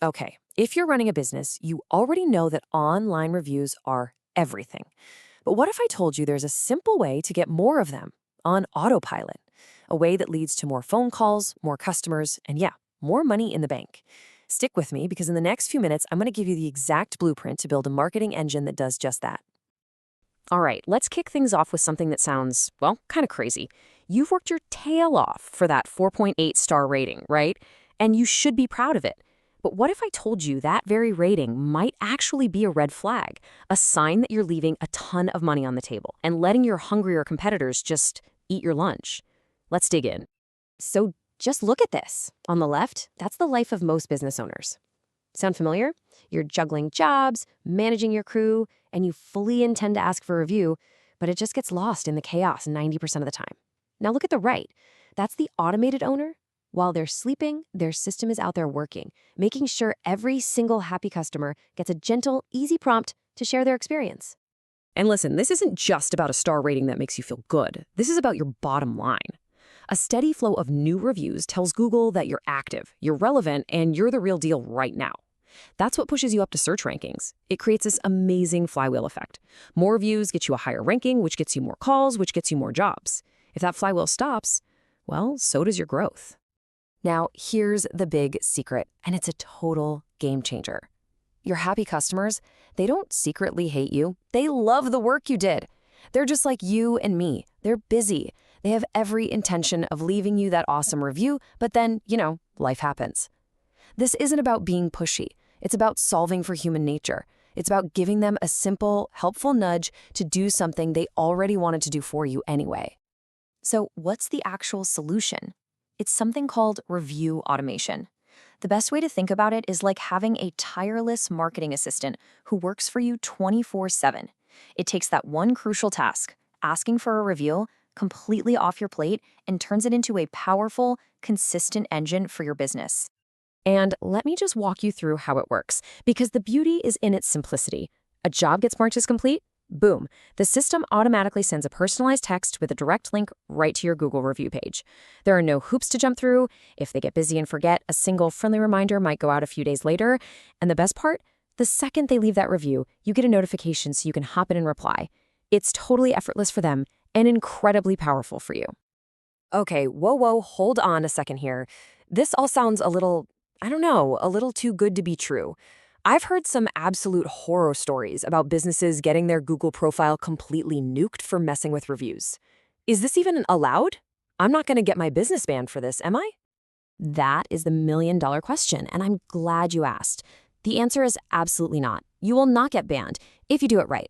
Okay, if you're running a business, you already know that online reviews are everything. But what if I told you there's a simple way to get more of them on autopilot? A way that leads to more phone calls, more customers, and yeah, more money in the bank. Stick with me because in the next few minutes, I'm going to give you the exact blueprint to build a marketing engine that does just that. All right, let's kick things off with something that sounds, well, kind of crazy. You've worked your tail off for that 4.8-star rating, right? And you should be proud of it. But what if I told you that very rating might actually be a red flag, a sign that you're leaving a ton of money on the table and letting your hungrier competitors just eat your lunch? Let's dig in. So just look at this. On the left, that's the life of most business owners. Sound familiar? You're juggling jobs, managing your crew, and you fully intend to ask for a review, but it just gets lost in the chaos 90% of the time. Now look at the right. That's the automated owner. While they're sleeping, their system is out there working, making sure every single happy customer gets a gentle, easy prompt to share their experience. And listen, this isn't just about a star rating that makes you feel good. This is about your bottom line. A steady flow of new reviews tells Google that you're active, you're relevant, and you're the real deal right now. That's what pushes you up to search rankings. It creates this amazing flywheel effect. More reviews get you a higher ranking, which gets you more calls, which gets you more jobs. If that flywheel stops, well, so does your growth. Now, here's the big secret, and it's a total game changer. Your happy customers, they don't secretly hate you. They love the work you did. They're just like you and me. They're busy. They have every intention of leaving you that awesome review, but then, life happens. This isn't about being pushy. It's about solving for human nature. It's about giving them a simple, helpful nudge to do something they already wanted to do for you anyway. So what's the actual solution? It's something called review automation. The best way to think about it is like having a tireless marketing assistant who works for you 24/7. It takes that one crucial task, asking for a review, completely off your plate and turns it into a powerful, consistent engine for your business. And let me just walk you through how it works, because the beauty is in its simplicity. A job gets marked as complete, boom, the system automatically sends a personalized text with a direct link right to your Google review page. There are no hoops to jump through. If they get busy and forget, a single friendly reminder might go out a few days later. And the best part? The second they leave that review, you get a notification so you can hop in and reply. It's totally effortless for them and incredibly powerful for you. Okay, whoa, hold on a second here. This all sounds a little, I don't know, a little too good to be true. I've heard some absolute horror stories about businesses getting their Google profile completely nuked for messing with reviews. Is this even allowed? I'm not going to get my business banned for this, am I? That is the million-dollar question, and I'm glad you asked. The answer is absolutely not. You will not get banned if you do it right.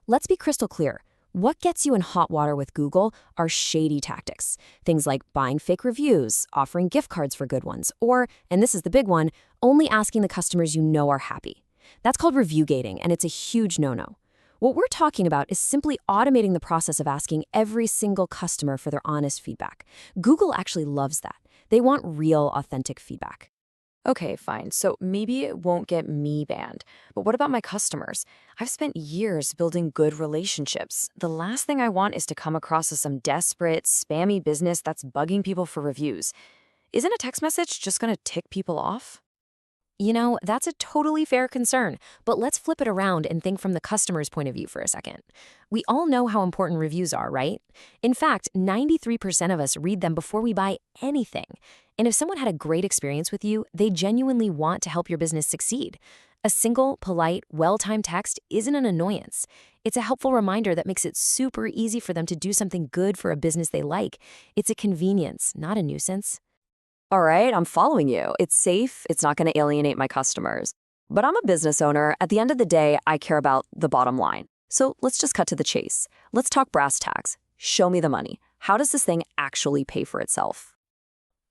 Let's be crystal clear. What gets you in hot water with Google are shady tactics. Things like buying fake reviews, offering gift cards for good ones, or, and this is the big one, only asking the customers you know are happy. That's called review gating, and it's a huge no-no. What we're talking about is simply automating the process of asking every single customer for their honest feedback. Google actually loves that. They want real, authentic feedback. Okay, fine. So maybe it won't get me banned. But what about my customers? I've spent years building good relationships. The last thing I want is to come across as some desperate, spammy business that's bugging people for reviews. Isn't a text message just going to tick people off? That's a totally fair concern, but let's flip it around and think from the customer's point of view for a second. We all know how important reviews are, right? In fact, 93% of us read them before we buy anything. And if someone had a great experience with you, they genuinely want to help your business succeed. A single, polite, well-timed text isn't an annoyance. It's a helpful reminder that makes it super easy for them to do something good for a business they like. It's a convenience, not a nuisance. All right, I'm following you. It's safe. It's not going to alienate my customers. But I'm a business owner. At the end of the day, I care about the bottom line. So let's just cut to the chase. Let's talk brass tacks. Show me the money. How does this thing actually pay for itself?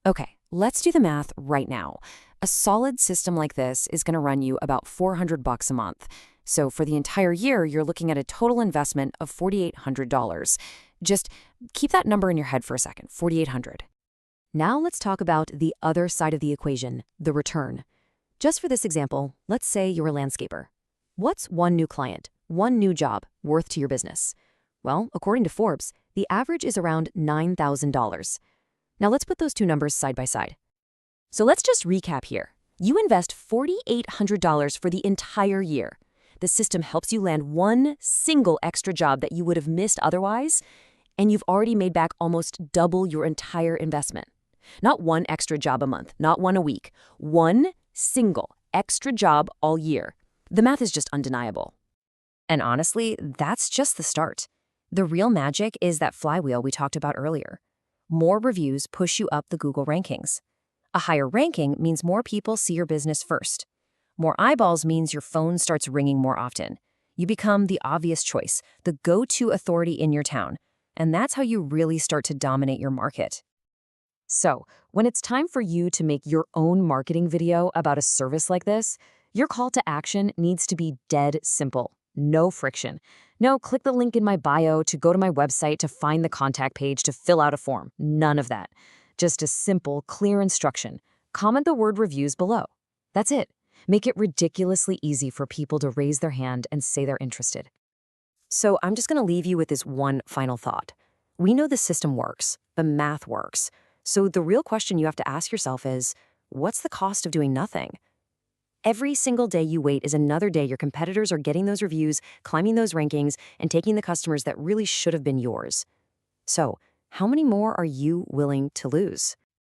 Okay, let's do the math right now. A solid system like this is going to run you about $400 a month. So for the entire year, you're looking at a total investment of $4,800. Just keep that number in your head for a second, $4,800. Now let's talk about the other side of the equation, the return. Just for this example, let's say you're a landscaper. What's one new client, one new job worth to your business? Well, according to Forbes, the average is around $9,000. Now let's put those two numbers side by side. So let's just recap here. You invest $4,800 for the entire year. The system helps you land one single extra job that you would have missed otherwise, and you've already made back almost double your entire investment. Not one extra job a month, not one a week, one single extra job all year. The math is just undeniable. And honestly, that's just the start. The real magic is that flywheel we talked about earlier. More reviews push you up the Google rankings. A higher ranking means more people see your business first. More eyeballs means your phone starts ringing more often. You become the obvious choice, the go-to authority in your town. And that's how you really start to dominate your market. So, when it's time for you to make your own marketing video about a service like this, your call to action needs to be dead simple. No friction. No, click the link in my bio to go to my website to find the contact page to fill out a form. None of that. Just a simple, clear instruction. Comment the word reviews below. That's it. Make it ridiculously easy for people to raise their hand and say they're interested. So I'm just going to leave you with this one final thought. We know the system works. The math works. So the real question you have to ask yourself is, what's the cost of doing nothing? Every single day you wait is another day your competitors are getting those reviews, climbing those rankings, and taking the customers that really should have been yours. So, how many more are you willing to lose?